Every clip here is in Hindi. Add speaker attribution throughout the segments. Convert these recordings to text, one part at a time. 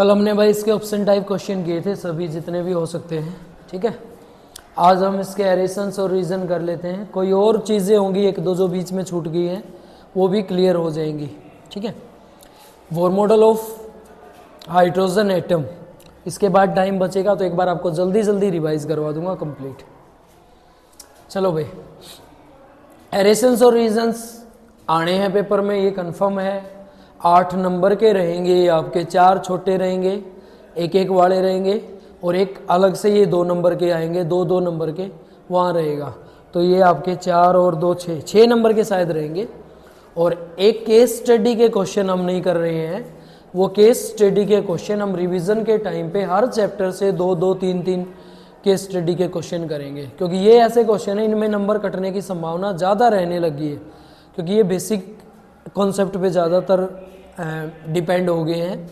Speaker 1: कल हमने भाई इसके ऑप्शन टाइप क्वेश्चन किए थे, सभी जितने भी हो सकते हैं। ठीक है, आज हम इसके एरेशंस और रीजन कर लेते हैं। कोई और चीज़ें होंगी एक दो जो बीच में छूट गई हैं, वो भी क्लियर हो जाएंगी। ठीक है, Bohr model of hydrogen atom, इसके बाद टाइम बचेगा तो एक बार आपको जल्दी जल्दी रिवाइज करवा दूंगा कंप्लीट। चलो भाई, एरेशंस और रीजंस आने हैं पेपर में, ये कंफर्म है। 8 नंबर के रहेंगे आपके, 4 छोटे रहेंगे, एक एक वाले रहेंगे, और एक अलग से ये 2 नंबर के आएंगे, 2 नंबर के वहाँ रहेगा। तो ये आपके 4 और 2 6 नंबर के शायद रहेंगे। और एक केस स्टडी के क्वेश्चन हम नहीं कर रहे हैं, वो केस स्टडी के क्वेश्चन हम रिवीजन के टाइम पे हर चैप्टर से 2 3 केस स्टडी के क्वेश्चन करेंगे, क्योंकि ये ऐसे क्वेश्चन है इनमें नंबर कटने की संभावना ज़्यादा रहने लगी है, क्योंकि ये बेसिक कॉन्सेप्ट पे ज़्यादातर डिपेंड हो गए हैं।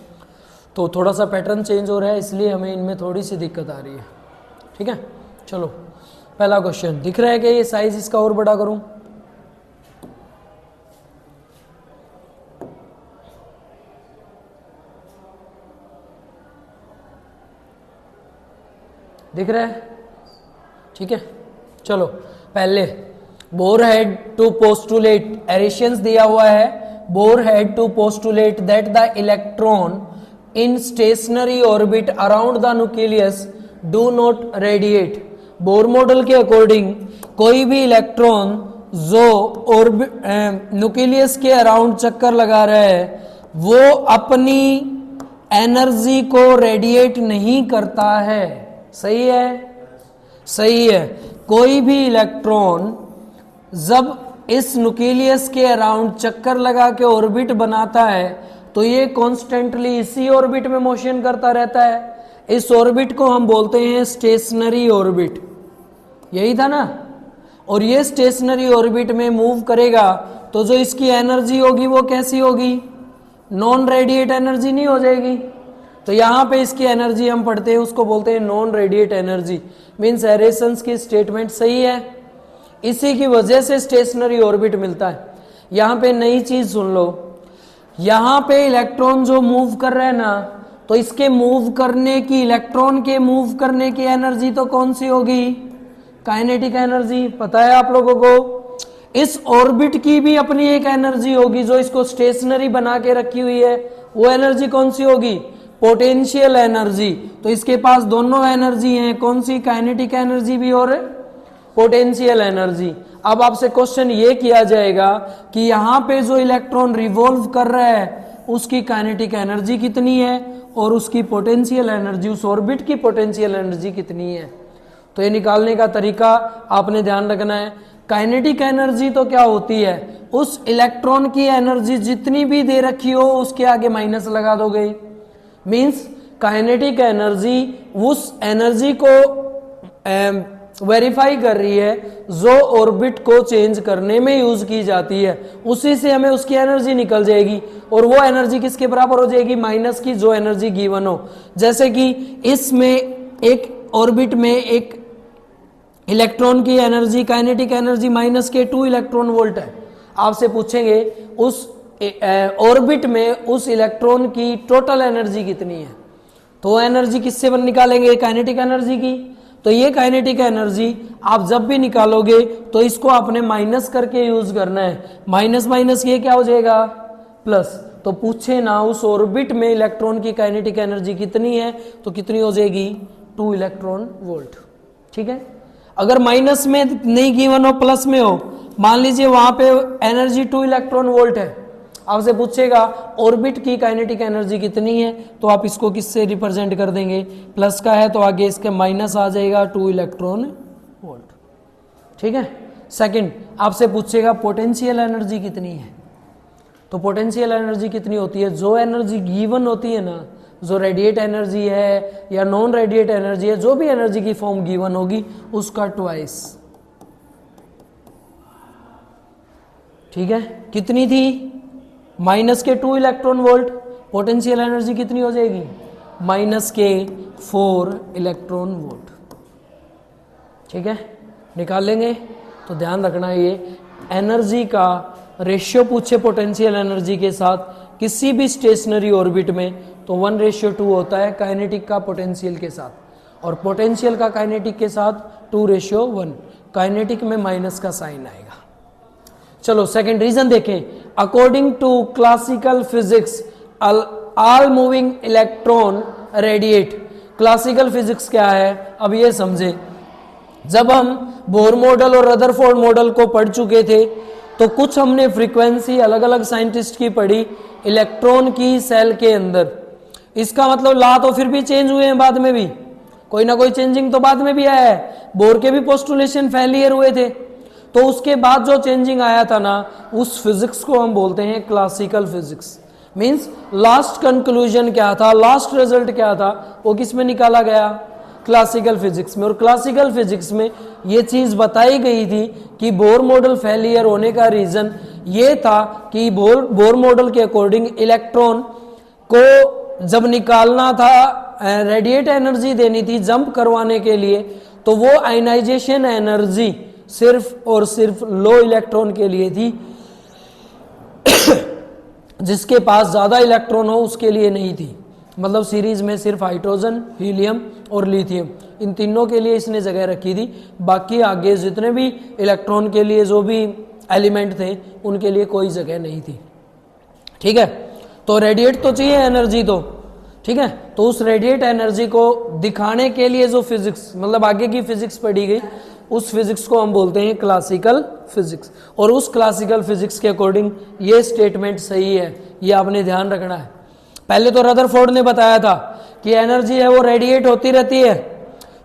Speaker 1: तो थोड़ा सा पैटर्न चेंज हो रहा है, इसलिए हमें इनमें थोड़ी सी दिक्कत आ रही है। ठीक है, चलो पहला क्वेश्चन दिख रहा है कि ये साइज इसका और बड़ा करूं? दिख रहा है? ठीक है, चलो पहले बोर हैड टू पोस्टुलेट, एरेशंस दिया हुआ है। Bohr had to postulate that the electron in stationary orbit around the nucleus do not radiate। Bohr model के अकॉर्डिंग कोई भी इलेक्ट्रॉन जो न्यूक्लियस के अराउंड चक्कर लगा रहा है वो अपनी एनर्जी को रेडिएट नहीं करता है। सही है? सही है। कोई भी इलेक्ट्रॉन जब इस न्यूक्लियस के अराउंड चक्कर लगा के ऑर्बिट बनाता है तो ये कॉन्स्टेंटली इसी ऑर्बिट में मोशन करता रहता है। इस ऑर्बिट को हम बोलते हैं स्टेशनरी ऑर्बिट, यही था ना। और ये स्टेशनरी ऑर्बिट में मूव करेगा तो जो इसकी एनर्जी होगी वो कैसी होगी? नॉन रेडिएट एनर्जी नहीं हो जाएगी। तो यहाँ पे इसकी एनर्जी हम पढ़ते हैं, उसको बोलते हैं नॉन रेडिएट एनर्जी। मीन्स एरेशंस की स्टेटमेंट सही है, इसी की वजह से स्टेशनरी ऑर्बिट मिलता है। यहाँ पे नई चीज सुन लो, यहाँ पे इलेक्ट्रॉन जो मूव कर रहे हैं ना, तो इसके मूव करने की, इलेक्ट्रॉन के मूव करने की एनर्जी तो कौन सी होगी? Kinetic energy. पता है आप लोगों को? इस ऑर्बिट की भी अपनी एक एनर्जी होगी जो इसको स्टेशनरी बना के रखी हुई है। वो एनर्जी कौन सी होगी? Potential energy. तो इसके पास दोनों एनर्जी हैं, कौन सी? काइनेटिक एनर्जी भी और पोटेंशियल एनर्जी। अब आपसे क्वेश्चन ये किया जाएगा कि यहाँ पे जो इलेक्ट्रॉन रिवॉल्व कर रहा है उसकी काइनेटिक एनर्जी कितनी है और उसकी पोटेंशियल एनर्जी, उस ऑर्बिट की पोटेंशियल एनर्जी कितनी है। तो ये निकालने का तरीका आपने ध्यान रखना है। काइनेटिक एनर्जी तो क्या होती है? उस इलेक्ट्रॉन की एनर्जी जितनी भी दे रखी हो उसके आगे माइनस लगा दोगे। मीन्स काइनेटिक एनर्जी उस एनर्जी को वेरीफाई कर रही है जो ऑर्बिट को चेंज करने में यूज की जाती है, उसी से हमें उसकी एनर्जी निकल जाएगी। और वो एनर्जी किसके बराबर हो जाएगी? माइनस की जो एनर्जी गिवन हो। जैसे कि इसमें एक ऑर्बिट में एक इलेक्ट्रॉन की एनर्जी, काइनेटिक एनर्जी माइनस के 2 इलेक्ट्रॉन वोल्ट है। आपसे पूछेंगे उस ऑर्बिट में उस इलेक्ट्रॉन की टोटल एनर्जी कितनी है, तो एनर्जी किससे निकालेंगे? काइनेटिक एनर्जी की। तो ये काइनेटिक एनर्जी आप जब भी निकालोगे तो इसको आपने माइनस करके यूज करना है। माइनस माइनस ये क्या हो जाएगा? प्लस। तो पूछे ना उस ऑर्बिट में इलेक्ट्रॉन की काइनेटिक एनर्जी कितनी है, तो कितनी हो जाएगी? 2 इलेक्ट्रॉन वोल्ट। ठीक है, अगर माइनस में नहीं गिवन हो, प्लस में हो, मान लीजिए वहां पे एनर्जी 2 इलेक्ट्रॉन वोल्ट है, आपसे पूछेगा ऑर्बिट की काइनेटिक एनर्जी कितनी है, तो आप इसको किससे रिप्रेजेंट कर देंगे? प्लस का है तो आगे इसके माइनस आ जाएगा 2 इलेक्ट्रॉन वोल्ट। ठीक है। सेकंड, आपसे पूछेगा पोटेंशियल एनर्जी कितनी है, तो पोटेंशियल एनर्जी कितनी होती है? जो एनर्जी गिवन होती है ना, जो रेडिएट एनर्जी है या नॉन रेडिएट एनर्जी है, जो भी एनर्जी की फॉर्म गिवन होगी उसका ट्वाइस। ठीक है, कितनी थी? माइनस के 2 इलेक्ट्रॉन वोल्ट। पोटेंशियल एनर्जी कितनी हो जाएगी? माइनस के 4 इलेक्ट्रॉन वोल्ट। ठीक है, निकाल लेंगे। तो ध्यान रखना ये एनर्जी का रेशियो पूछे पोटेंशियल एनर्जी के साथ किसी भी स्टेशनरी ऑर्बिट में, तो 1:2 होता है काइनेटिक का पोटेंशियल के साथ, और पोटेंशियल का काइनेटिक के साथ 2:1। काइनेटिक में माइनस का साइन आएगा। चलो सेकंड रीजन देखें। According to classical physics all moving electron radiate. Classical physics क्या है, अब ये समझे। जब हम बोर मॉडल और रदरफोर्ड मॉडल को पढ़ चुके थे तो कुछ हमने फ्रीक्वेंसी अलग अलग साइंटिस्ट की पढ़ी इलेक्ट्रॉन की सेल के अंदर। इसका मतलब ला तो फिर भी चेंज हुए हैं, बाद में भी कोई ना कोई चेंजिंग तो बाद में भी आया है। बोर के भी पोस्टुलेशन फेलियर हुए थे, तो उसके बाद जो चेंजिंग आया था ना, उस फिजिक्स को हम बोलते हैं classical physics. Means last conclusion क्या था, लास्ट रिजल्ट क्या था, वो किस में निकाला गया, क्लासिकल फिजिक्स में। और क्लासिकल फिजिक्स में ये चीज बताई गई थी कि बोर मॉडल फेलियर होने का रीजन ये था कि बोर मॉडल के अकॉर्डिंग इलेक्ट्रॉन को जब निकालना था, रेडिएट एनर्जी देनी थी जंप करवाने के लिए, तो वो आयनाइजेशन एनर्जी सिर्फ और सिर्फ लो इलेक्ट्रॉन के लिए थी। जिसके पास ज्यादा इलेक्ट्रॉन हो उसके लिए नहीं थी। मतलब सीरीज में सिर्फ हाइड्रोजन, हीलियम और लिथियम, इन तीनों के लिए इसने जगह रखी थी। बाकी आगे जितने भी इलेक्ट्रॉन के लिए जो भी एलिमेंट थे उनके लिए कोई जगह नहीं थी। ठीक है, तो रेडिएट तो चाहिए एनर्जी तो, ठीक है। तो उस रेडिएट एनर्जी को दिखाने के लिए जो फिजिक्स, मतलब आगे की फिजिक्स पढ़ी गई, उस फिजिक्स को हम बोलते हैं क्लासिकल फिजिक्स। और उस क्लासिकल फिजिक्स के अकॉर्डिंग ये स्टेटमेंट सही है, ये आपने ध्यान रखना है। पहले तो रदरफोर्ड ने बताया था कि एनर्जी है वो रेडिएट होती रहती है।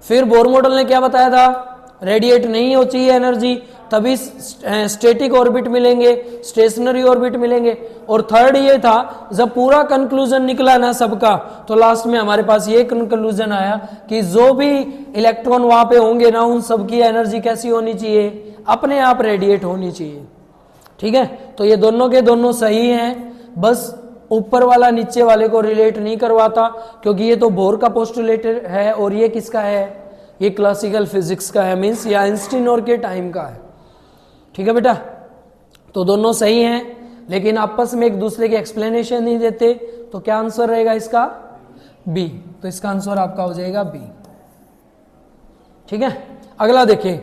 Speaker 1: फिर बोर मॉडल ने क्या बताया था, रेडिएट नहीं हो चाहिए एनर्जी, तभी स्टैटिक ऑर्बिट मिलेंगे, स्टेशनरी ऑर्बिट मिलेंगे। और थर्ड ये था, जब पूरा कंक्लूजन निकला ना सबका, तो लास्ट में हमारे पास ये कंक्लूजन आया कि जो भी इलेक्ट्रॉन वहां पे होंगे ना, उन सबकी एनर्जी कैसी होनी चाहिए, अपने आप रेडिएट होनी चाहिए। ठीक है, तो ये दोनों के दोनों सही हैं, बस ऊपर वाला नीचे वाले को रिलेट नहीं करवाता, क्योंकि ये तो बोर का पोस्टुलेट है और ये किसका है, ये क्लासिकल फिजिक्स का है, मीन्स ये आइंस्टीन और के टाइम का है। ठीक है बेटा, तो दोनों सही हैं, लेकिन आपस में एक दूसरे की एक्सप्लेनेशन नहीं देते, तो क्या आंसर रहेगा इसका, बी। तो इसका आंसर आपका हो जाएगा बी। ठीक है, अगला देखिए,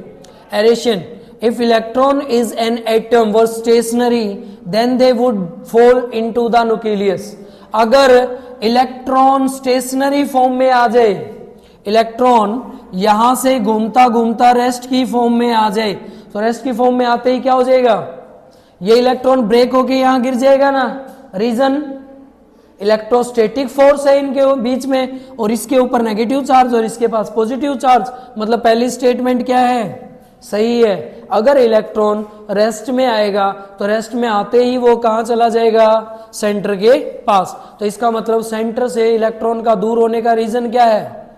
Speaker 1: एरेशन। If electron is an atom were stationary then they would fall into the nucleus. अगर इलेक्ट्रॉन स्टेशनरी फॉर्म में आ जाए, इलेक्ट्रॉन यहां से घूमता घूमता रेस्ट की फॉर्म में आ जाए, तो रेस्ट की फॉर्म में आते ही क्या हो जाएगा, ये इलेक्ट्रॉन ब्रेक होके यहां गिर जाएगा ना। रीजन, इलेक्ट्रोस्टैटिक फोर्स है इनके बीच में, और इसके ऊपर नेगेटिव चार्ज और इसके पास पॉजिटिव चार्ज। मतलब पहली स्टेटमेंट क्या है, सही है। अगर इलेक्ट्रॉन रेस्ट में आएगा तो रेस्ट में आते ही वो कहां चला जाएगा, सेंटर के पास। तो इसका मतलब सेंटर से इलेक्ट्रॉन का दूर होने का रीजन क्या है,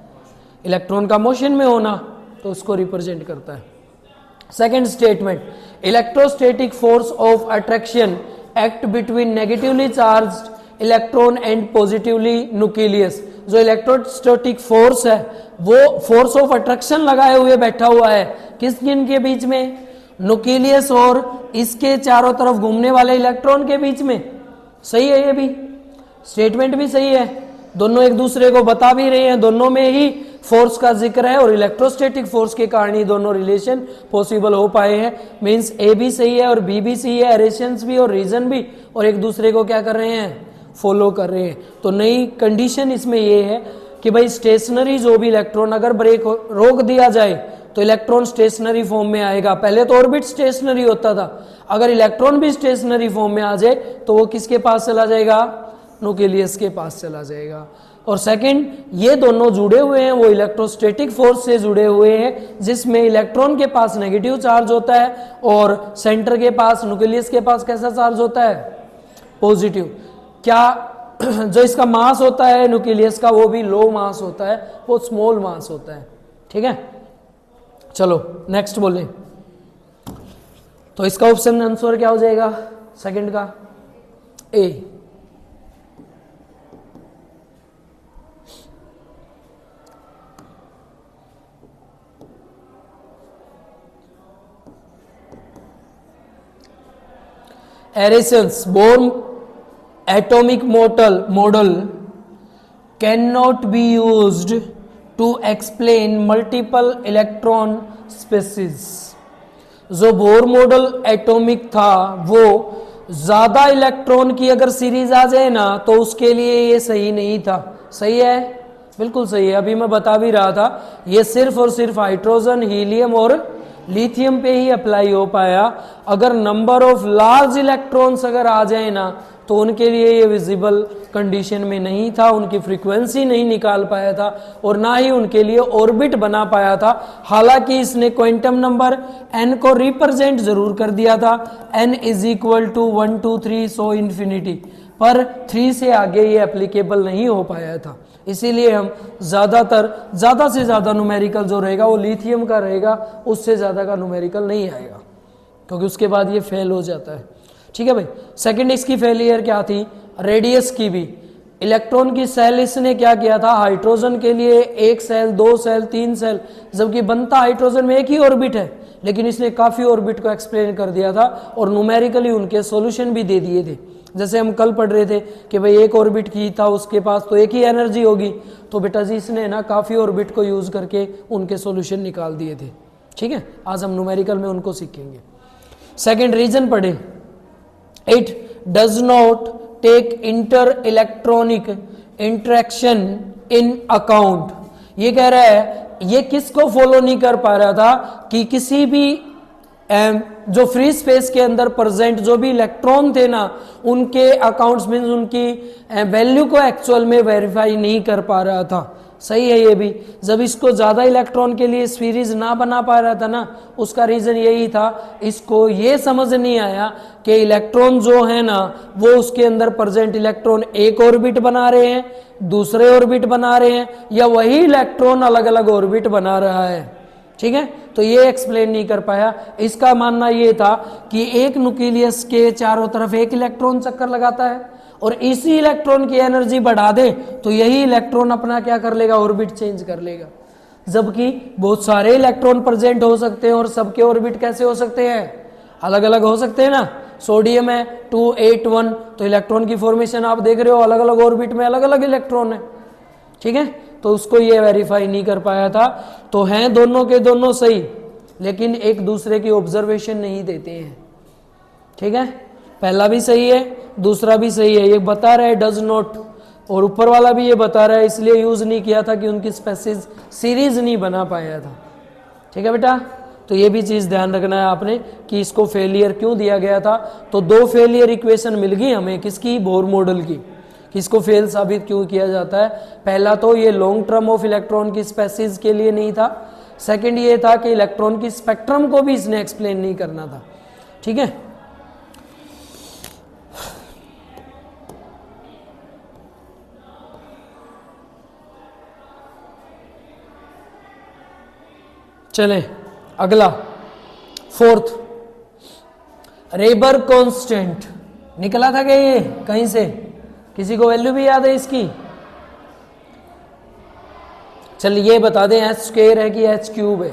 Speaker 1: इलेक्ट्रॉन का मोशन में होना, तो उसको रिप्रेजेंट करता है। Second statement, electrostatic force of attraction act between negatively charged electron and positively nucleus. जो इलेक्ट्रोस्टैटिक फोर्स है वो फोर्स ऑफ अट्रैक्शन लगाए हुए बैठा हुआ है, किस किन के बीच में, न्यूक्लियस और इसके चारों तरफ घूमने वाले इलेक्ट्रॉन के बीच में। सही है, ये भी स्टेटमेंट भी सही है, दोनों एक दूसरे को बता भी रहे हैं, दोनों में ही फोर्स का जिक्र है, और इलेक्ट्रोस्टैटिक फोर्स के कारण ही दोनों रिलेशन पॉसिबल हो पाए हैं। मींस ए भी सही है और बी भी सही है, एरेशंस भी और रीजन भी, और एक दूसरे को क्या कर रहे हैं, फॉलो कर रहे हैं। तो नई कंडीशन इसमें ये है कि भाई स्टेशनरी जो भी इलेक्ट्रॉन अगर ब्रेक रोक दिया जाए तो इलेक्ट्रॉन स्टेशनरी फॉर्म में आएगा। पहले तो ऑर्बिट स्टेशनरी होता था, अगर इलेक्ट्रॉन भी स्टेशनरी फॉर्म में आ जाए तो वो किसके पास चला जाएगा, न्यूक्लियस के पास चला जाएगा। और सेकंड, ये दोनों जुड़े हुए हैं, वो इलेक्ट्रोस्टैटिक फोर्स से जुड़े हुए हैं, जिसमें इलेक्ट्रॉन के पास नेगेटिव चार्ज होता है और सेंटर के पास, न्यूक्लियस के पास कैसा चार्ज होता है, पॉजिटिव। क्या जो इसका मास होता है न्यूक्लियस का, वो भी लो मास होता है, वो स्मॉल मास होता है। ठीक है, चलो नेक्स्ट बोले, तो इसका ऑप्शन आंसर क्या हो जाएगा, सेकंड का ए। एरेशंस Bohr atomic model can not be used to explain multiple electron species. जो बोर मॉडल एटॉमिक था वो ज्यादा इलेक्ट्रॉन की अगर सीरीज आ जाए ना तो उसके लिए ये सही नहीं था। सही है, बिल्कुल सही है। अभी मैं बता भी रहा था ये सिर्फ और सिर्फ हाइड्रोजन, हीलियम और लिथियम पे ही अप्लाई हो पाया। अगर नंबर ऑफ लार्ज इलेक्ट्रॉन्स अगर आ जाए ना तो उनके लिए ये विजिबल कंडीशन में नहीं था, उनकी फ्रीक्वेंसी नहीं निकाल पाया था और ना ही उनके लिए ऑर्बिट बना पाया था। हालांकि इसने क्वांटम नंबर n को रिप्रेजेंट जरूर कर दिया था, n is equal to 1 2 3 so infinity, पर 3 से आगे ये एप्लीकेबल नहीं हो पाया था। इसीलिए हम ज्यादा से ज्यादा न्यूमेरिकल जो रहेगा वो लिथियम का रहेगा, उससे ज्यादा का न्यूमेरिकल नहीं आएगा क्योंकि उसके बाद ये फेल हो जाता है। ठीक है भाई। सेकंड इसकी फेलियर क्या थी, रेडियस की भी। इलेक्ट्रॉन की सेल इसने क्या किया था, हाइड्रोजन के लिए 1 सेल 2 सेल 3 सेल, जबकि बनता हाइड्रोजन में एक ही ऑर्बिट है, लेकिन इसने काफी ऑर्बिट को एक्सप्लेन कर दिया था और न्यूमेरिकली उनके सॉल्यूशन भी दे दिए थे। जैसे हम कल पढ़ रहे थे कि भाई एक ऑर्बिट की था उसके पास तो एक ही एनर्जी होगी, तो बेटा जी इसने ना काफी ऑर्बिट को यूज करके उनके सॉल्यूशन निकाल दिए थे। ठीक है, आज हम न्यूमेरिकल में उनको सीखेंगे। सेकंड रीजन पढ़े, it does not take inter electronic interaction in account. ये कह रहा है ये किसको फॉलो नहीं कर पा रहा था कि किसी भी जो फ्री स्पेस के अंदर प्रेजेंट जो भी इलेक्ट्रॉन थे ना उनके अकाउंट्स मींस उनकी वैल्यू को एक्चुअल में वेरीफाई नहीं कर पा रहा था। सही है ये भी। जब इसको ज्यादा इलेक्ट्रॉन के लिए सीरीज ना बना पा रहा था ना, उसका रीजन यही था, इसको ये समझ नहीं आया कि इलेक्ट्रॉन जो है ना वो उसके अंदर प्रेजेंट इलेक्ट्रॉन एक ऑर्बिट बना रहे हैं, दूसरे ऑर्बिट बना रहे हैं, या वही इलेक्ट्रॉन अलग अलग ऑर्बिट बना रहा है। ठीक है, तो ये एक्सप्लेन नहीं कर पाया। इसका मानना ये था कि एक न्यूक्लियस के चारों तरफ एक इलेक्ट्रॉन चक्कर लगाता है और इसी इलेक्ट्रॉन की एनर्जी बढ़ा दे तो यही इलेक्ट्रॉन अपना क्या कर लेगा, ऑर्बिट चेंज कर लेगा। जबकि बहुत सारे इलेक्ट्रॉन प्रेजेंट हो सकते हैं और सबके ऑर्बिट कैसे हो सकते हैं, अलग अलग हो सकते हैं ना। सोडियम है 281, तो इलेक्ट्रॉन की फॉर्मेशन आप देख रहे हो, अलग अलग ऑर्बिट में अलग अलग इलेक्ट्रॉन है। ठीक है, तो उसको ये वेरीफाई नहीं कर पाया था। तो हैं दोनों के दोनों सही, लेकिन एक दूसरे की ऑब्जर्वेशन नहीं देते हैं। ठीक है, पहला भी सही है, दूसरा भी सही है। ये बता रहा है डज नॉट, और ऊपर वाला भी ये बता रहा है, इसलिए यूज नहीं किया था कि उनकी स्पेसिस सीरीज नहीं बना पाया था। ठीक है बेटा, तो ये भी चीज ध्यान रखना है आपने कि इसको फेलियर क्यों दिया गया था। तो 2 फेलियर इक्वेशन मिल गई हमें, किसकी, बोर मॉडल की, किसको फेल साबित क्यों किया जाता है। पहला तो ये लॉन्ग टर्म ऑफ इलेक्ट्रॉन की स्पेसिस के लिए नहीं था। सेकंड ये था कि इलेक्ट्रॉन की स्पेक्ट्रम को भी इसने एक्सप्लेन नहीं करना था। ठीक है, चले अगला, फोर्थ, रेबर कांस्टेंट। निकला था क्या ये कहीं से, किसी को वैल्यू भी याद है इसकी? चल ये बता दें, एच स्क्वायर है कि एच क्यूब है?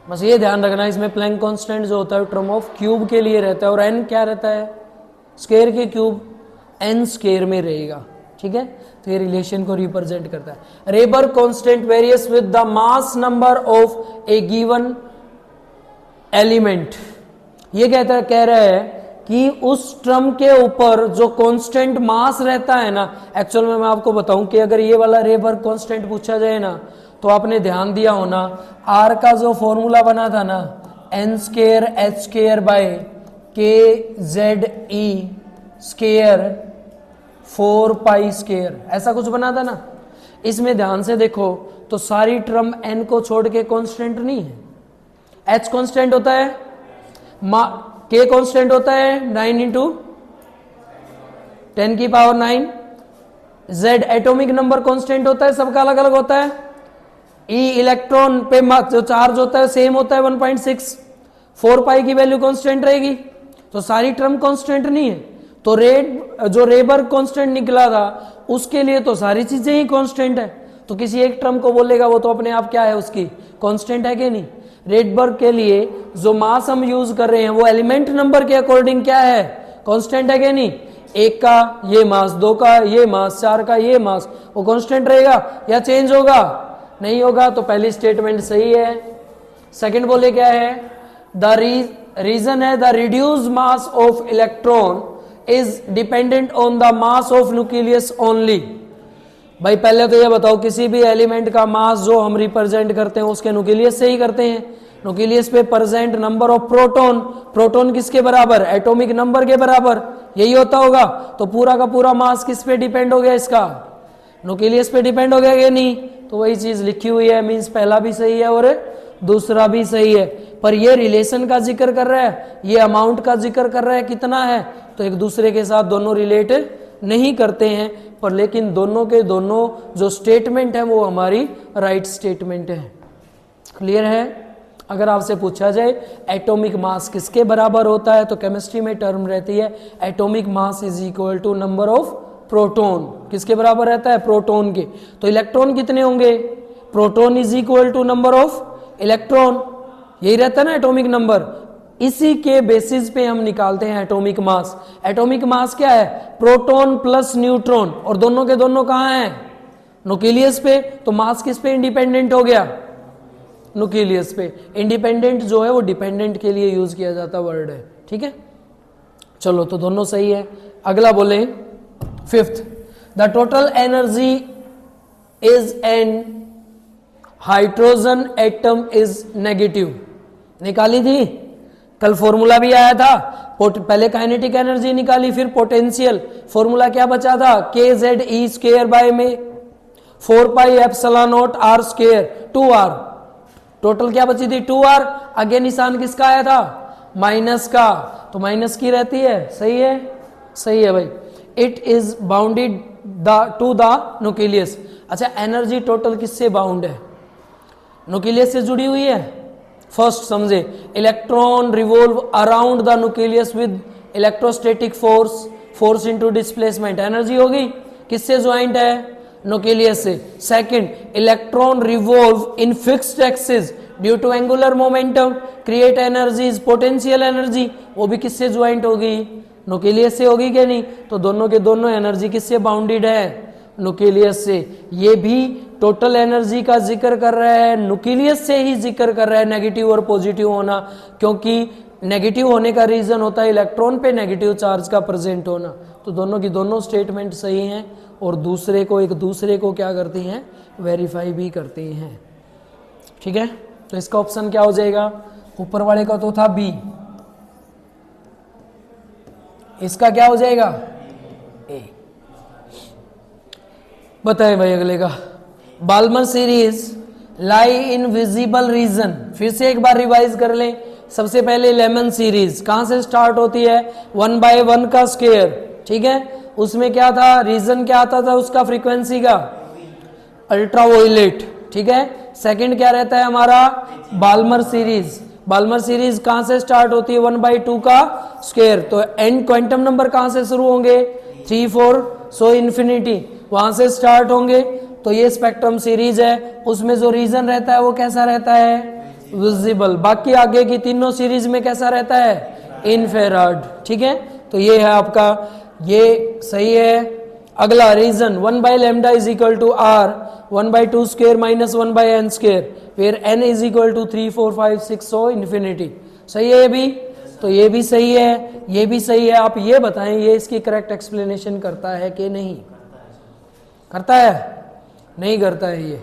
Speaker 1: बस ये ध्यान रखना, इसमें प्लैंक कांस्टेंट जो होता है टर्म ऑफ क्यूब के लिए रहता है और एन क्या रहता है, स्क्वायर के क्यूब एन स्क्वायर में रहेगा। ठीक है, तो ये रिलेशन को रिप्रेजेंट करता है। Rebar constant various with the mass number of A given element. ये कह रहा है कि उस टर्म के ऊपर जो कांस्टेंट मास रहता है ना, एक्चुअल में मैं आपको बताऊं कि अगर ये वाला रेबर कांस्टेंट पूछा जाए ना तो आपने ध्यान दिया होना, आर का जो फॉर्मूला बना था ना, n square h square by k Z e square 4 pi square, ऐसा कुछ बना था ना। इसमें ध्यान से देखो तो सारी टर्म एन को छोड़ के कांस्टेंट नहीं है। एच कांस्टेंट होता है, के कांस्टेंट होता है 9 इंटू 10 की power 9, Z atomic number constant होता है, सबका अलग अलग होता है। ई इलेक्ट्रॉन पे जो चार्ज होता है सेम होता है 1.6, 4 पाई की वैल्यू कांस्टेंट रहेगी, तो सारी टर्म कांस्टेंट नहीं है। तो जो रेबर कांस्टेंट निकला था उसके लिए तो सारी चीजें ही कांस्टेंट है, तो किसी एक टर्म को बोलेगा वो तो अपने आप क्या है, उसकी कांस्टेंट है कि नहीं। रेडबर्ग के लिए जो मास हम यूज कर रहे हैं वो एलिमेंट नंबर के अकॉर्डिंग क्या है, कांस्टेंट है कि नहीं। एक का ये मास, दो का ये मास, चार का ये मास, वो कांस्टेंट रहेगा या चेंज होगा? नहीं होगा। तो पहली स्टेटमेंट सही है। सेकंड बोले क्या है? द रीजन है the reduce mass of electron is dependent on the mass of nucleus only. भाई पहले तो ये बताओ, किसी भी एलिमेंट का मास जो हम रिप्रेजेंट करते हैं उसके न्यूक्लियस से ही करते हैं। न्यूक्लियस पे present number of proton, proton किसके बराबर? एटॉमिक नंबर के बराबर, यही होता होगा। तो पूरा का पूरा मास किस पे डिपेंड हो गया? इसका न्यूक्लियस पे डिपेंड हो गया कि नहीं? तो वही चीज लिखी हुई है, मींस पहला भी सही है और दूसरा भी सही है। पर ये रिलेशन का जिक्र कर रहा है, ये अमाउंट का जिक्र कर रहा है कितना है, तो एक दूसरे के साथ दोनों रिलेट नहीं करते हैं। पर लेकिन दोनों के दोनों जो स्टेटमेंट है वो हमारी राइट स्टेटमेंट है। क्लियर है? अगर आपसे पूछा जाए एटॉमिक मास किसके बराबर होता है, तो केमिस्ट्री में टर्म रहती है atomic mass is equal to number of proton. किसके बराबर रहता है? प्रोटॉन के। तो इलेक्ट्रॉन कितने होंगे? Proton is equal to number of electron, यही रहता है ना एटॉमिक नंबर। इसी के बेसिस पे हम निकालते हैं एटॉमिक मास। एटॉमिक मास क्या है? प्रोटॉन प्लस न्यूट्रॉन, और दोनों के दोनों कहां हैं? न्यूक्लियस पे। तो मास किस पे इंडिपेंडेंट हो गया? न्यूक्लियस पे। इंडिपेंडेंट जो है वो डिपेंडेंट के लिए यूज किया जाता वर्ड है। ठीक है, चलो तो दोनों सही है। अगला बोले fifth, the total energy is an hydrogen atom is negative. निकाली थी कल, फॉर्मूला भी आया था। पहले काइनेटिक एनर्जी निकाली, फिर पोटेंशियल। फॉर्मूला क्या बचा था? के जेड ई स्क्वायर बाय में 4 pi epsilon naught r square 2r। Total क्या बची थी? 2r। आगे निशान किसका आया था? माइनस का, तो माइनस की रहती है। सही है, सही है भाई। It is bounded to the nucleus. अच्छा, एनर्जी टोटल किससे बाउंड है? न्यूक्लियस से जुड़ी हुई है। फर्स्ट समझे, electron revolve around the nucleus with electrostatic force, force into displacement. Energy होगी किससे ज्वाइंट है? न्यूक्लियस से। Second, electron revolve in fixed axis due to angular momentum, create energies, potential energy, वो भी किससे ज्वाइंट होगी? न्यूक्लियस से होगी कि नहीं? तो दोनों के दोनों एनर्जी किससे बाउंडेड है? न्यूक्लियस से। ये भी टोटल एनर्जी का जिक्र कर रहा है, न्यूक्लियस से ही जिक्र कर रहा है नेगेटिव और पॉजिटिव होना, क्योंकि नेगेटिव होने का रीजन होता है इलेक्ट्रॉन पे नेगेटिव चार्ज का प्रेजेंट होना। तो दोनों की दोनों स्टेटमेंट सही हैं और दूसरे को एक दूसरे को क्या करती हैं? वेरीफाई भी करती हैं। ठीक है, तो इसका ऑप्शन क्या हो जाएगा? ऊपर वाले का तो था बी, इसका क्या हो जाएगा? ए। बताए भाई अगले का। Balmer series lie in visible region. फिर से एक बार रिवाइज कर लें। सबसे पहले लेमन सीरीज कहां से स्टार्ट होती है? 1/1 का स्क्वायर। ठीक है, उसमें क्या था? रीजन क्या आता था उसका? फ्रीक्वेंसी का अल्ट्रावायलेट। ठीक है, सेकंड क्या रहता है हमारा? Balmer series. बाल्मर सीरीज कहां से स्टार्ट होती है? 1/2 का स्क्वायर। तो एन क्वांटम नंबर कहां से शुरू होंगे? 3 4 सो इन्फिनिटी, वहां से स्टार्ट होंगे। तो ये स्पेक्ट्रम सीरीज है, उसमें जो रीजन रहता है वो कैसा रहता है? विजिबल। बाकी आगे की तीनों सीरीज में कैसा रहता है? इनफ्रारेड। ठीक है, तो ये है आपका, ये सही है। अगला region 1/λ is equal to R 1/2 square minus 1/n square, फिर n is equal to 3 4 5 6 so infinity. सही है ये भी? तो ये भी सही है, ये भी सही है। आप ये बताएं ये इसकी करेक्ट एक्सप्लेनेशन करता है कि नहीं करता है? नहीं करता है।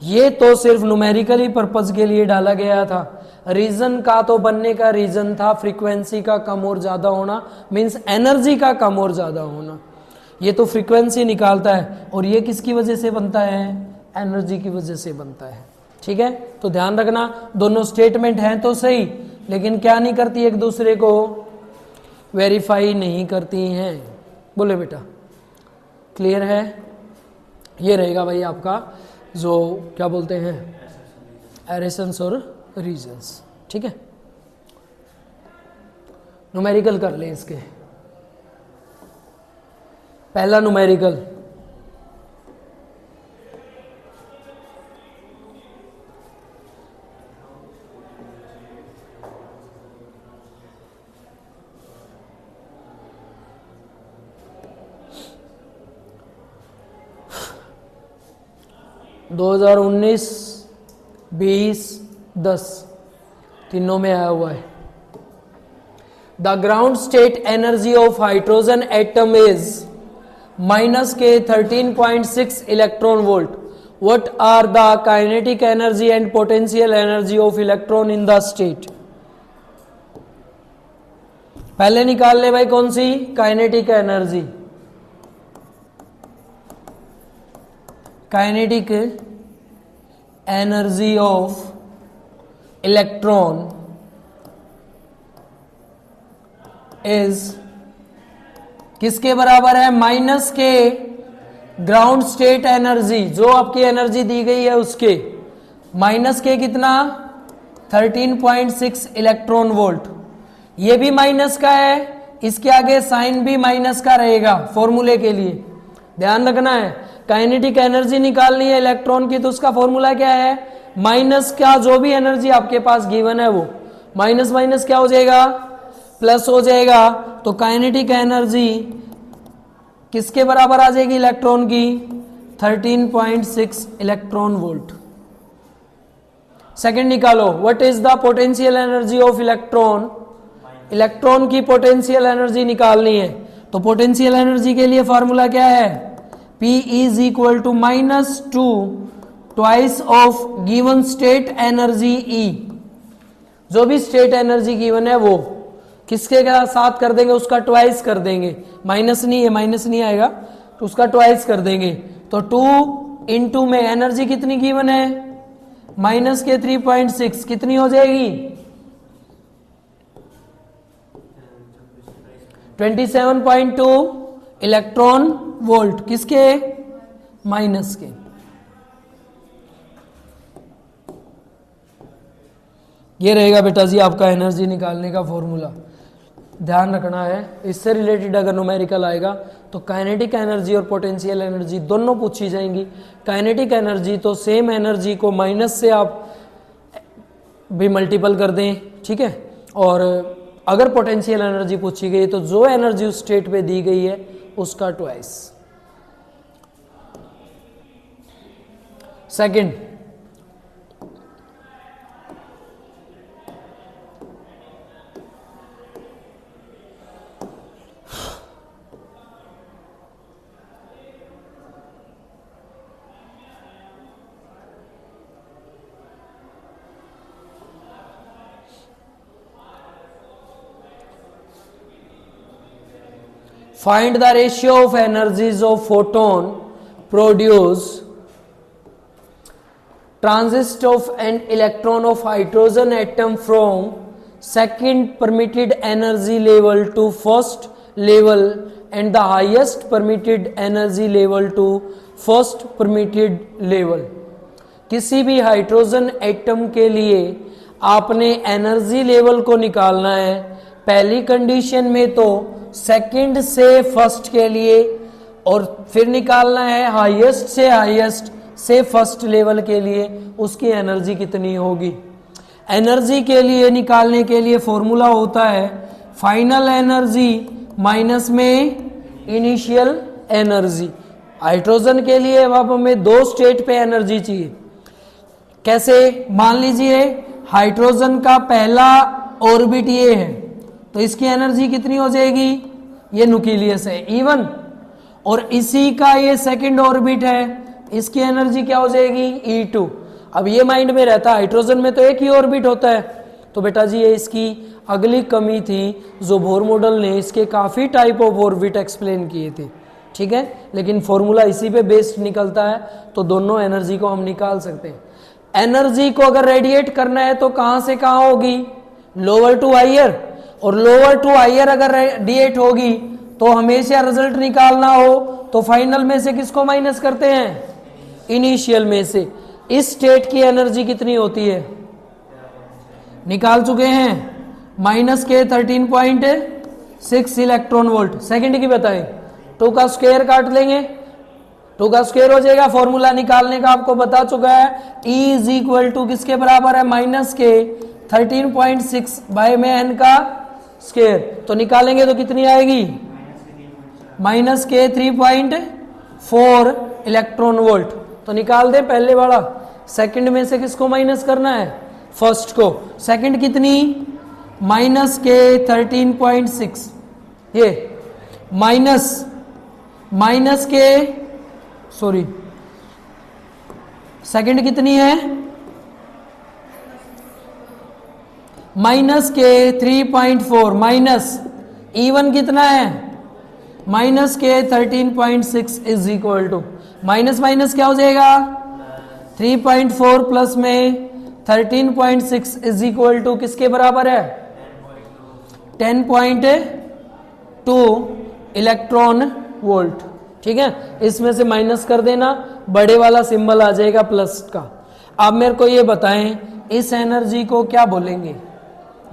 Speaker 1: ये तो सिर्फ न्यूमेरिकली पर्पज के लिए डाला गया था। रीजन का तो बनने का रीजन था फ्रीक्वेंसी का कम और ज्यादा होना, मींस एनर्जी का कम और ज्यादा होना। ये तो फ्रीक्वेंसी निकालता है, और ये किसकी वजह से बनता है? एनर्जी की वजह से बनता है। ठीक है, तो ध्यान रखना दोनों स्टेटमेंट हैं तो सही, लेकिन क्या नहीं करती? एक दूसरे को वेरीफाई नहीं करती हैं। बोले बेटा, क्लियर है? ये रहेगा भाई आपका जो क्या बोलते हैं एरेशंस और रीजंस। ठीक है, न्यूमेरिकल कर लें इसके। पहला न्यूमेरिकल, 2019, 20, 10 तीनों में आया हुआ है। The ground state energy of hydrogen atom is -k13.6 electron volt. What are the kinetic energy and potential energy of electron in the state. पहले निकाल ले भाई, कौन सी? Kinetic energy. Kinetic energy of electron is किसके बराबर है? माइनस के ग्राउंड स्टेट एनर्जी, जो आपकी एनर्जी दी गई है उसके माइनस के कितना? 13.6 इलेक्ट्रॉन वोल्ट। ये भी माइनस का है, इसके आगे साइन भी माइनस का रहेगा फॉर्मूले के लिए, ध्यान रखना है। काइनेटिक एनर्जी निकालनी है इलेक्ट्रॉन की, तो उसका फॉर्मूला क्या है? माइनस का जो भी एनर्जी आपके पास गिवन है वो माइनस माइनस क्या हो जाएगा? प्लस हो जाएगा। तो काइनेटिक एनर्जी किसके बराबर आ जाएगी इलेक्ट्रॉन की? 13.6 इलेक्ट्रॉन वोल्ट। सेकंड निकालो, what is the potential energy of electron. Electron की पोटेंशियल एनर्जी निकालनी है, तो पोटेंशियल एनर्जी के लिए फॉर्मूला क्या है? P is equal to -2 twice of given state energy E। जो भी स्टेट एनर्जी गिवन है वो किसके साथ कर देंगे? उसका ट्वाइस कर देंगे। माइनस नहीं है, माइनस नहीं आएगा, तो उसका ट्वाइस कर देंगे। तो 2 इंटू में एनर्जी कितनी गिवन है? माइनस के 3.6 कितनी हो जाएगी? 27.2 इलेक्ट्रॉन वोल्ट। किसके? माइनस के। ये रहेगा बेटा जी आपका एनर्जी निकालने का फॉर्मूला, ध्यान रखना है। इससे रिलेटेड अगर न्यूमेरिकल आएगा तो काइनेटिक एनर्जी और पोटेंशियल एनर्जी दोनों पूछी जाएंगी। काइनेटिक एनर्जी तो सेम एनर्जी को माइनस से आप भी मल्टीपल कर दें, ठीक है। और अगर पोटेंशियल एनर्जी पूछी गई तो जो एनर्जी उस स्टेट पे दी गई है उसका twice. Second, find the ratio of energies of photon produce transist of an electron of hydrogen atom from second permitted energy level to first level and the highest permitted energy level to first permitted level। किसी भी हाइड्रोजन एटम के लिए आपने एनर्जी लेवल को निकालना है। पहली कंडीशन में तो सेकंड से फर्स्ट के लिए, और फिर निकालना है हाईएस्ट से हाईएस्ट से फर्स्ट लेवल के लिए उसकी एनर्जी कितनी होगी। एनर्जी के लिए निकालने के लिए फॉर्मूला होता है फाइनल एनर्जी माइनस में इनिशियल एनर्जी। हाइड्रोजन के लिए अब हमें दो स्टेट पे एनर्जी चाहिए। कैसे? मान लीजिए हाइड्रोजन का पहला ऑर्बिट ये है, तो इसकी एनर्जी कितनी हो जाएगी? ये न्यूक्लियस है E1, और इसी का ये सेकंड ऑर्बिट है, इसकी एनर्जी क्या हो जाएगी? E2। अब ये माइंड में रहता है हाइड्रोजन में तो एक ही ऑर्बिट होता है, तो बेटा जी ये इसकी अगली कमी थी जो बोर मॉडल ने इसके काफी टाइप ऑफ ऑर्बिट एक्सप्लेन किए थे, ठीक है। लेकिन फॉर्मूला इसी पे बेस्ड निकलता है, तो दोनों एनर्जी को हम निकाल सकते हैं। एनर्जी को अगर रेडिएट करना है तो कहां से कहां होगी? लोअर टू हायर, और लोअर टू हायर अगर रेडिएट होगी तो हमेशा रिजल्ट निकालना हो तो फाइनल में से किसको माइनस करते हैं? इनिशियल में से। इस स्टेट की एनर्जी कितनी होती है? निकाल चुके हैं, माइनस के 13.6 इलेक्ट्रॉन वोल्ट। सेकंड की बताएं, 2 का स्क्वायर काट लेंगे, 2 का स्क्वायर हो जाएगा। फॉर्मूला निकालने का आपको बता चुका है, E इज इक्वल टू किसके बराबर है? माइनस के 13.6 बाय में n का स्क्वायर। तो निकालेंगे तो कितनी आएगी? माइनस के 3.4 इलेक्ट्रॉन वोल्ट। तो निकाल दे पहले वाला। सेकंड में से किसको माइनस करना है? फर्स्ट को। सेकंड कितनी? माइनस के 13.6, ये माइनस के सॉरी सेकंड कितनी है? माइनस के 3.4 माइनस E1 कितना है? माइनस के 13.6 is equal to minus minus क्या हो जाएगा? 3.4 प्लस में 13.6 इज इक्वल टू किसके बराबर है? 10.2 इलेक्ट्रॉन वोल्ट। ठीक है, इसमें से माइनस कर देना, बड़े वाला सिंबल आ जाएगा प्लस का। अब मेरे को ये बताएं, इस एनर्जी को क्या बोलेंगे?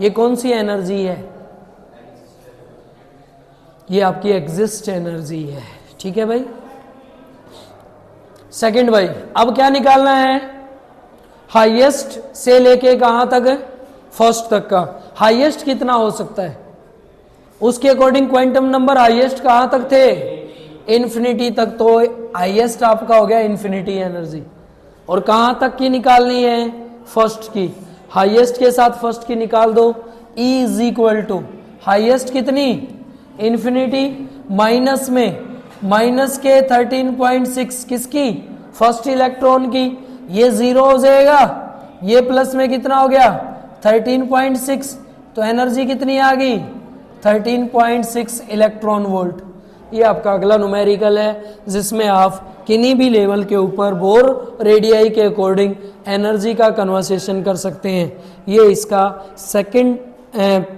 Speaker 1: ये कौन सी एनर्जी है? ये आपकी एग्जिस्ट एनर्जी है। ठीक है भाई। सेकंड भाई, अब क्या निकालना है? हाईएस्ट से लेके कहां तक? फर्स्ट तक का। हाईएस्ट कितना हो सकता है? उसके अकॉर्डिंग क्वांटम नंबर हाईएस्ट कहां तक थे? इन्फिनिटी तक। तो हाईएस्ट आपका हो गया इन्फिनिटी एनर्जी। और कहां तक की निकालनी है? फर्स्ट की। हाईएस्ट के साथ फर्स्ट की निकाल दो। E is equal to highest कितनी? इन्फिनिटी माइनस में माइनस के 13.6 किसकी? फर्स्ट इलेक्ट्रॉन की। ये जीरो हो जाएगा, ये प्लस में कितना हो गया? 13.6। तो एनर्जी कितनी आ गई? 13.6 इलेक्ट्रॉन वोल्ट। ये आपका अगला न्यूमेरिकल है, जिसमें आप किन्हीं भी लेवल के ऊपर बोर रेडियाई के अकॉर्डिंग एनर्जी का कन्वर्सेशन कर सकते हैं। ये इसका सेकंड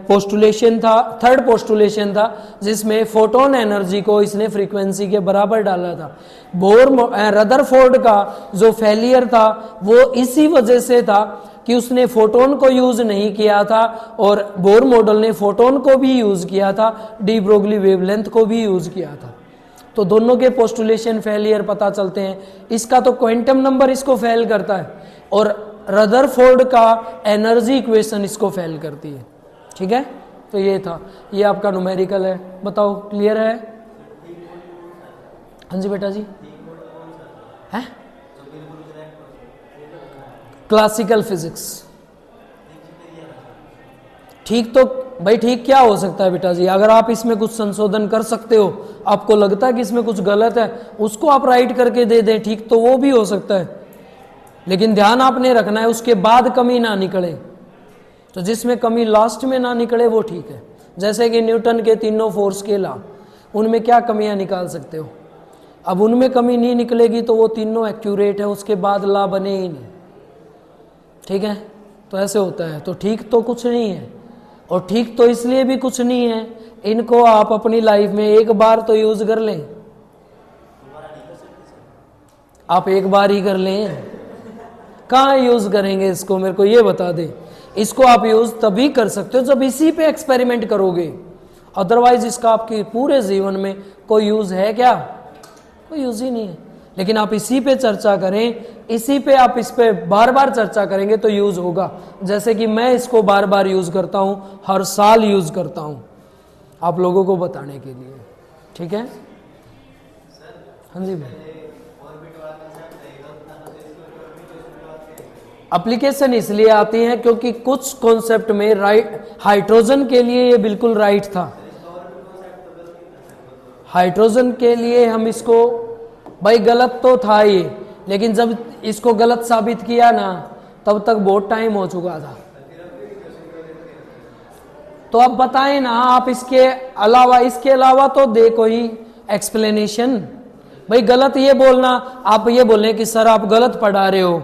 Speaker 1: पोस्टुलेशन था, थर्ड पोस्टुलेशन था, जिसमें फोटोन एनर्जी को इसने फ्रीक्वेंसी के बराबर डाला था। रदरफोर्ड का जो फेलियर था वो इसी वजह से था कि उसने फोटोन को यूज नहीं किया था, और बोर मॉडल ने फोटोन को भी यूज किया था, डी ब्रोगली वेवलेंथ को भी यूज किया था। तो दोनों के पोस्टुलेशन फेलियर पता चलते हैं। इसका तो क्वांटम नंबर इसको फेल करता है, और रदरफोर्ड का एनर्जी इक्वेशन इसको फेल करती है। ठीक है, तो ये था, ये आपका न्यूमेरिकल है। बताओ, क्लियर है? हाँ जी बेटा जी। है क्लासिकल फिजिक्स। ठीक तो भाई, ठीक क्या हो सकता है बेटा जी? अगर आप इसमें कुछ संशोधन कर सकते हो, आपको लगता है कि इसमें कुछ गलत है, उसको आप राइट करके दे दें, ठीक तो वो भी हो सकता है। लेकिन ध्यान आपने रखना है उसके बाद कमी ना निकले। तो जिसमें कमी लास्ट में ना निकले वो ठीक है। जैसे कि न्यूटन के तीनों फोर्स के लॉ, उनमें क्या कमियां निकाल सकते हो? अब उनमें कमी नहीं निकलेगी तो वो तीनों एक्यूरेट है, उसके बाद लॉ बने ही नहीं। ठीक है, तो ऐसे होता है। तो ठीक तो कुछ नहीं है, और ठीक तो इसलिए भी कुछ नहीं है, इनको आप अपनी लाइफ में एक बार तो यूज कर लें। आप एक बार ही कर लें, कहाँ यूज करेंगे इसको? मेरे को ये बता दे। इसको आप यूज तभी कर सकते हो जब इसी पे एक्सपेरिमेंट करोगे, अदरवाइज इसका आपके पूरे जीवन में कोई यूज है क्या? कोई यूज ही नहीं है। लेकिन आप इसी पे चर्चा करें, इसी पे आप इस पे बार बार चर्चा करेंगे तो यूज होगा। जैसे कि मैं इसको बार बार यूज करता हूं, हर साल यूज करता हूं, आप लोगों को बताने के लिए। ठीक है, हाँ जी भाई। एप्लीकेशन इसलिए आती है क्योंकि कुछ कॉन्सेप्ट में हाइड्रोजन के लिए ये बिल्कुल राइट था। हाइड्रोजन के लिए हम इसको, भाई गलत तो था ये, लेकिन जब इसको गलत साबित किया ना, तब तक बहुत टाइम हो चुका था। तो अब बताएं ना आप, इसके अलावा तो देखो ही एक्सप्लेनेशन। भाई गलत ये बोलना, आप ये बोलें कि सर आप गलत पढ़ा रहे हो,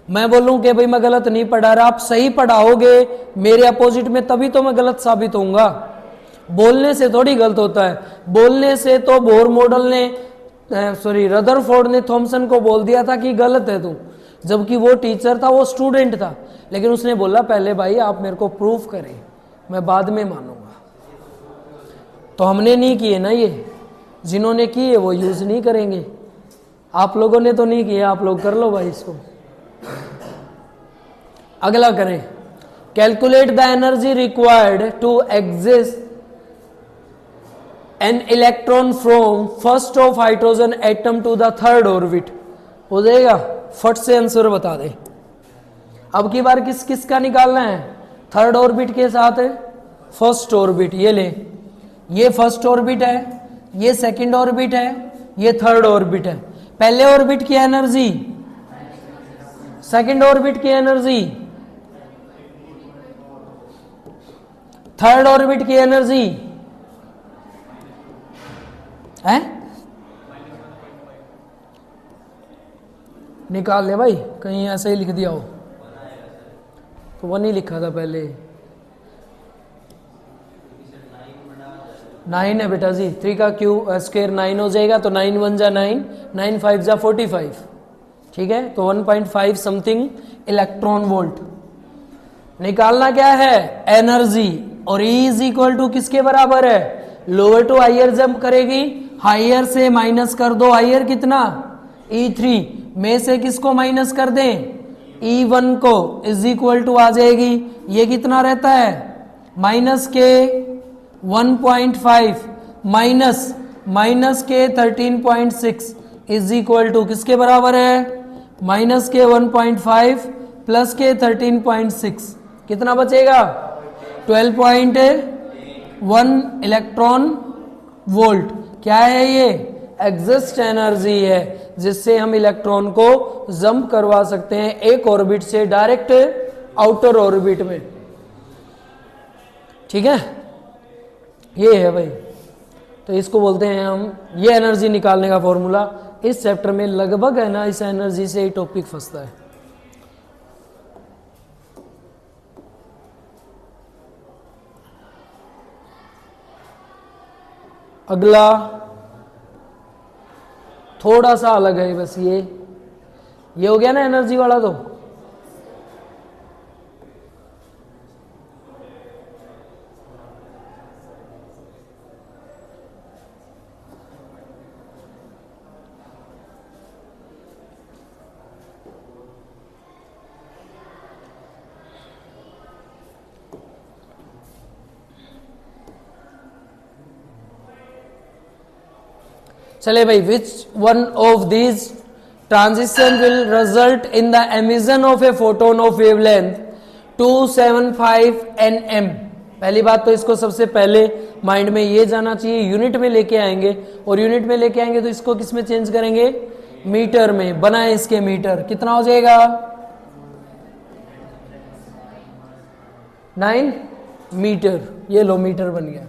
Speaker 1: मैं बोलूं कि भाई मैं गलत नहीं पढ़ा रहा, आप सही पढ़ाओगे मेरे अपोजिट में, तभी तो मैं गलत साबित होऊंगा। बोलने से थोड़ी गलत होता है। बोलने से तो बोर मॉडल ने रदरफोर्ड ने थॉमसन को बोल दिया था कि गलत है तू, जबकि वो टीचर था, वो स्टूडेंट था। लेकिन उसने बोला पहले भाई आप मेरे को प्रूफ करें, मैं बाद में मानूंगा। तो हमने नहीं किए ना ये, जिन्होंने किए वो यूज नहीं करेंगे। आप लोगों ने तो नहीं किया, आप लोग कर लो भाई इसको। अगला करें, calculate the energy required to exist an electron from first of hydrogen atom to the third orbit। हो जाएगा, फट से आंसर बता दे। अब की बार किस किस का निकालना है, थर्ड ऑर्बिट के साथ फर्स्ट ऑर्बिट। ये ले, ये फर्स्ट ऑर्बिट है, ये सेकंड ऑर्बिट है, ये थर्ड ऑर्बिट है। पहले ऑर्बिट की एनर्जी, सेकंड ऑर्बिट की एनर्जी, थर्ड ऑर्बिट की एनर्जी है, निकाल ले भाई, कहीं ऐसे ही लिख दिया हो तो वो नहीं लिखा था पहले। 9 है बेटा जी, 3 का क्यू स्क्वायर 9 हो जाएगा, तो 9 1 जा 9, 9 5 जा 45, ठीक है। तो 1.5 समथिंग इलेक्ट्रॉन वोल्ट निकालना क्या है, एनर्जी। और E इज इक्वल टू किसके बराबर है, लोअर टू हाइयर जंप करेगी, हाइयर से माइनस कर दो, हाइयर कितना E3 में से किसको माइनस कर दें, E1 को, इज इक्वल टू आ जाएगी, ये कितना रहता है माइनस के 1.5 माइनस के 13.6 इज इक्वल टू किसके बराबर है, माइनस के 1.5 प्लस के 13.6, कितना बचेगा 12.1 इलेक्ट्रॉन वोल्ट। क्या है ये, एग्जिस्ट एनर्जी है, जिससे हम इलेक्ट्रॉन को जंप करवा सकते हैं एक ऑर्बिट से डायरेक्ट आउटर ऑर्बिट में, ठीक है। ये है भाई, तो इसको बोलते हैं हम, ये एनर्जी निकालने का फॉर्मूला इस चैप्टर में लगभग है ना, इस एनर्जी से ही टॉपिक फंसता है। अगला थोड़ा सा अलग है, बस ये हो गया ना एनर्जी वाला। तो चले भाई, which one of these transition will result in the emission of a photon of wavelength 275 nm। पहली बात तो इसको सबसे पहले माइंड में ये जाना चाहिए, यूनिट में लेके आएंगे, और यूनिट में लेके आएंगे तो इसको किस में चेंज करेंगे, मीटर में। बनाए इसके मीटर, कितना हो जाएगा 9 मीटर, ये लो मीटर बन गया।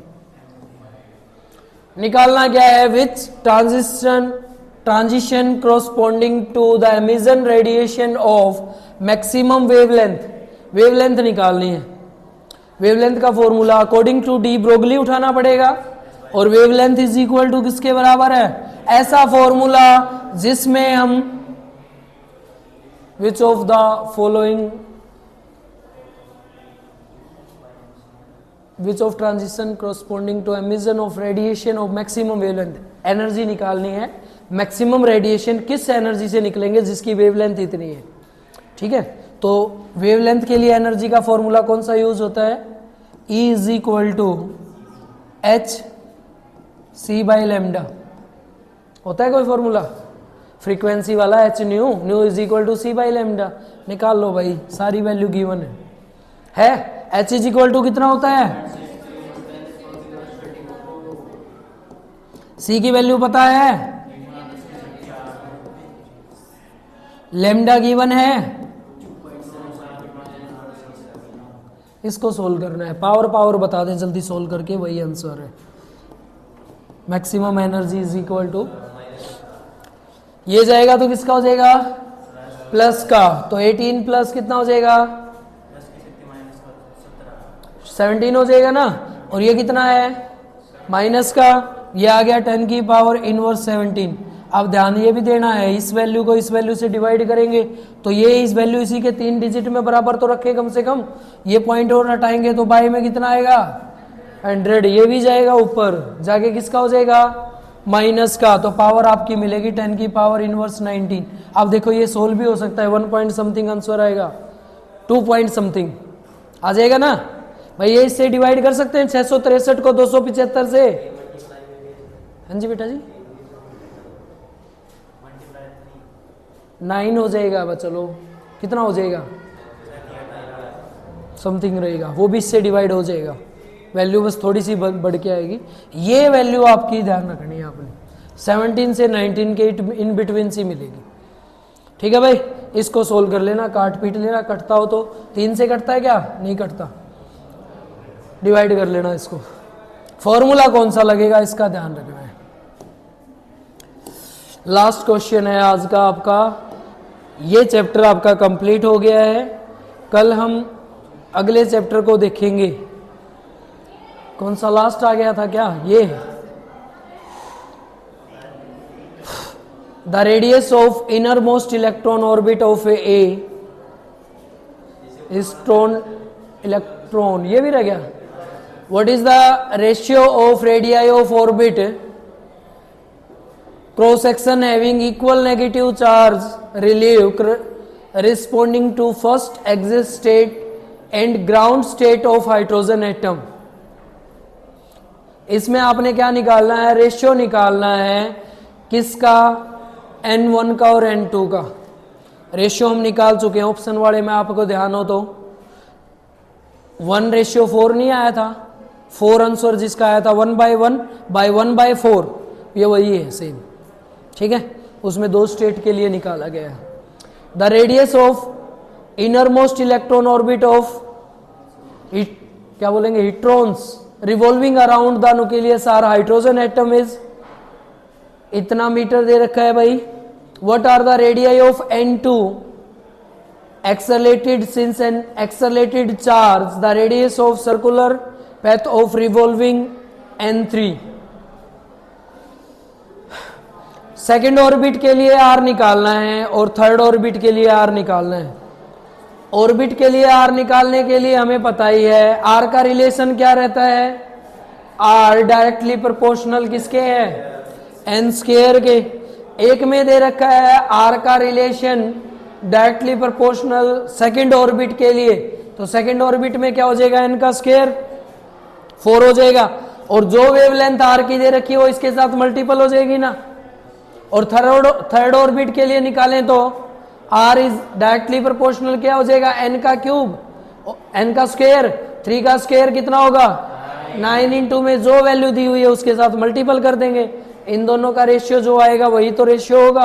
Speaker 1: निकालना क्या है, which transition corresponding to the emission radiation of maximum wavelength. Wavelength निकालनी है, वेवलेंथ का formula according to de Broglie उठाना पड़ेगा, और वेवलेंथ इज इक्वल टू किसके बराबर है, ऐसा फॉर्मूला जिसमें हम which of the following, which of transition corresponding to emission of radiation of maximum wavelength। Energy निकालनी है, मैक्सिमम रेडिएशन किस एनर्जी से निकलेंगे जिसकी वेवलेंथ इतनी है, ठीक है। तो वेवलेंथ के लिए एनर्जी का फॉर्मूला कौन सा यूज होता है, E is equal to hc by lambda. होता है कोई फॉर्मूला फ्रीक्वेंसी वाला, h nu is equal to c by lambda. निकाल लो भाई, सारी वैल्यू गिवन है। h इज इक्वल टू कितना होता है, c की वैल्यू पता है, लेमडा गिवन है, इसको सोल्व करना है। पावर बता दें जल्दी सोल्व करके, वही आंसर है। Maximum energy is equal to, ये जाएगा तो किसका हो जाएगा, प्लस का, तो 18 प्लस कितना हो जाएगा 17 हो जाएगा ना, और ये कितना है माइनस का, ये आ गया 10 की पावर इनवर्स 17। अब ध्यान ये भी देना है, इस वैल्यू को इस वैल्यू से डिवाइड करेंगे तो ये इस वैल्यू इसी के 3 डिजिट में बराबर तो रखे कम से कम। ये पॉइंट और हटाएंगे तो बाई में कितना आएगा 100, ये भी जाएगा ऊपर, जाके किसका हो जाएगा माइनस का, तो पावर आपकी मिलेगी 10 की पावर इनवर्स 19। अब देखो ये सोल्व भी हो सकता है, 1 पॉइंट समथिंग आंसर आएगा, 2 पॉइंट समथिंग आ जाएगा ना भाई। ये इससे डिवाइड कर सकते हैं 663 को 275 से। हाँ जी बेटा जी, 9 हो जाएगा। बस चलो कितना हो जाएगा, समथिंग रहेगा, वो भी इससे डिवाइड हो जाएगा, वैल्यू बस थोड़ी सी बढ़ के आएगी। ये वैल्यू आपकी ध्यान रखनी है आपने, 17 से 19 के इन बिटवीन सी मिलेगी। ठीक है भाई, इसको सोल्व कर लेना, काट पीट लेना, कटता हो तो 3 से कटता है क्या, नहीं कटता, डिवाइड कर लेना इसको। फॉर्मूला कौन सा लगेगा इसका ध्यान रखना है। लास्ट क्वेश्चन है आज का आपका, ये चैप्टर आपका कंप्लीट हो गया है। कल हम अगले चैप्टर को देखेंगे। कौन सा लास्ट आ गया था क्या, ये the radius of inner most electron orbit of a स्ट्रॉन इलेक्ट्रॉन, ये भी रह गया। What is the ratio of radii of orbit cross section having equal negative charge relieve responding to first excite state and ground state of hydrogen atom. इसमें आपने क्या निकालना है, रेशियो निकालना है, किसका, N1 का और N2 का। रेशियो हम निकाल चुके हैं ऑप्शन वाले में, आपको ध्यान हो तो 1:4 नहीं आया था, 4 आंसर जिसका आया था 1/1/1/4, ये वही है सेम। ठीक है, उसमें 2 स्टेट के लिए निकाला गया है। The radius of inner most electron orbit of क्या बोलेंगे, हिट्रॉन्स revolving around the nucleus are hydrogen atom is, इतना मीटर दे रखा है भाई। What are the radii of N2 accelerated since an accelerated charge, the radius of circular path of revolving N3। Second orbit के लिए R निकालना है और थर्ड ऑर्बिट के लिए R निकालना है। ऑर्बिट के लिए R निकालने के लिए हमें पता ही है R का रिलेशन क्या रहता है, R डायरेक्टली प्रोपोर्शनल किसके है, N स्क्वायर के। एक में दे रखा है R का relation directly proportional second orbit के लिए, तो सेकेंड ऑर्बिट में क्या हो जाएगा, N का स्क्वायर 4 हो जाएगा। और जो वेवलेंथ R की दे रखी है वो इसके साथ मल्टीपल हो जाएगी ना। और थर्ड ऑर्बिट के लिए निकालें तो R इज डायरेक्टली प्रोपोर्शनल क्या हो जाएगा, N का क्यूब, N का स्क्वायर, 3 का स्क्वायर कितना होगा 9 इंटू में जो वैल्यू दी हुई है उसके साथ मल्टीपल कर देंगे। इन दोनों का रेशियो जो आएगा वही तो रेशियो होगा।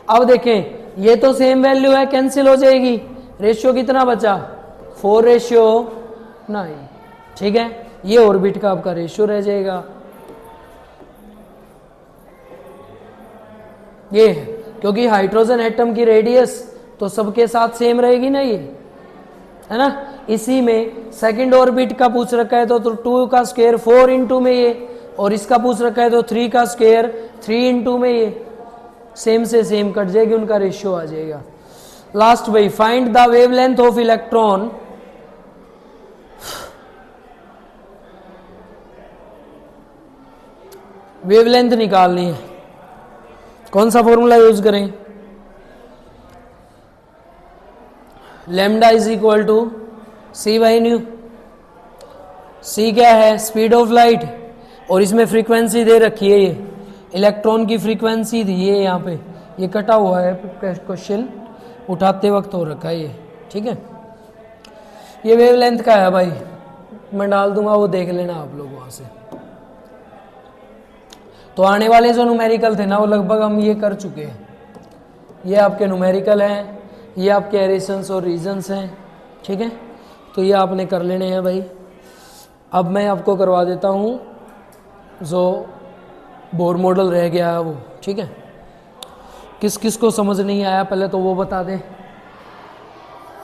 Speaker 1: अब देखें ये तो सेम वैल्यू है, कैंसिल हो जाएगी, रेशियो कितना बचा 4:9। ठीक है, ये ऑर्बिट का आपका रेशियो रह जाएगा। ये है क्योंकि हाइड्रोजन एटम की रेडियस तो सबके साथ सेम रहेगी ना, ये है ना। इसी में सेकंड ऑर्बिट का पूछ रखा है तो 2 का स्क्वायर 4 इंटू में ये, और इसका पूछ रखा है तो 3 का स्क्वायर 3 इंटू में ये, सेम से सेम कट जाएगी, उनका रेशियो आ जाएगा। लास्ट भाई, find the wavelength of electron wavelength निकालनी है। कौन सा फॉर्मूला यूज करें, lambda is equal to C/ν। C क्या है, स्पीड ऑफ लाइट, और इसमें फ्रीक्वेंसी दे रखी है, ये इलेक्ट्रॉन की फ्रीक्वेंसी दी है यहाँ पे, ये कटा हुआ है क्वेश्चन उठाते वक्त हो रखा है ये। ठीक है, ये वेवलेंथ का है भाई, मैं डाल दूंगा वो देख लेना आप लोग वहां से। तो आने वाले जो न्यूमेरिकल थे ना वो लगभग हम ये कर चुके हैं। ये आपके न्यूमेरिकल हैं, ये आपके एरेशंस और रीजन्स हैं। ठीक है, तो ये आपने कर लेने हैं भाई। अब मैं आपको करवा देता हूँ जो बोर मॉडल रह गया है वो। ठीक है, किस किस को समझ नहीं आया पहले तो वो बता दें।